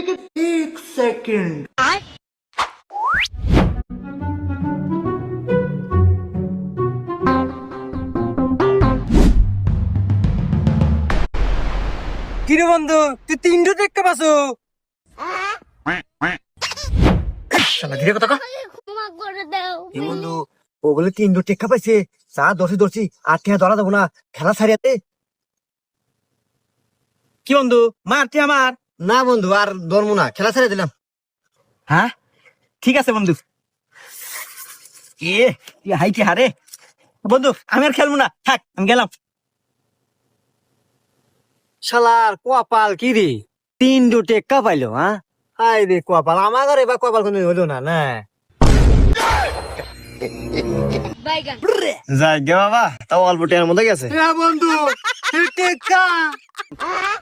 लेकिन एक सेकंड। কিরে বন্ধু তুই 3টা টেক্কা পাসো শালা ধীরে কথা কর ক্ষমা করে দাও এ বন্ধু ও বলে 3টা টেক্কা পাইছে চা দর্শি আর টিয়া ধরা দেবো না খেলা ছাড়িয়াতে কি বন্ধু মারটি আমার না বন্ধু আর ধরবো না খেলা ছাড়িয়ে দিলাম হ্যাঁ ঠিক আছে বন্ধু হাইটি হারে বন্ধু আমি আর খেলবো না থাক আমি গেলাম শালার কপাল কি রে 3টা টেক্কা পাইলো হ্যাঁ হাই রে কপাল আমার ঘরে বা কপাল কোনো হলো না না বাইগান যাই গে বাবা তাও অল্প টাকার মধ্যে গেছে বন্ধু টেক্কা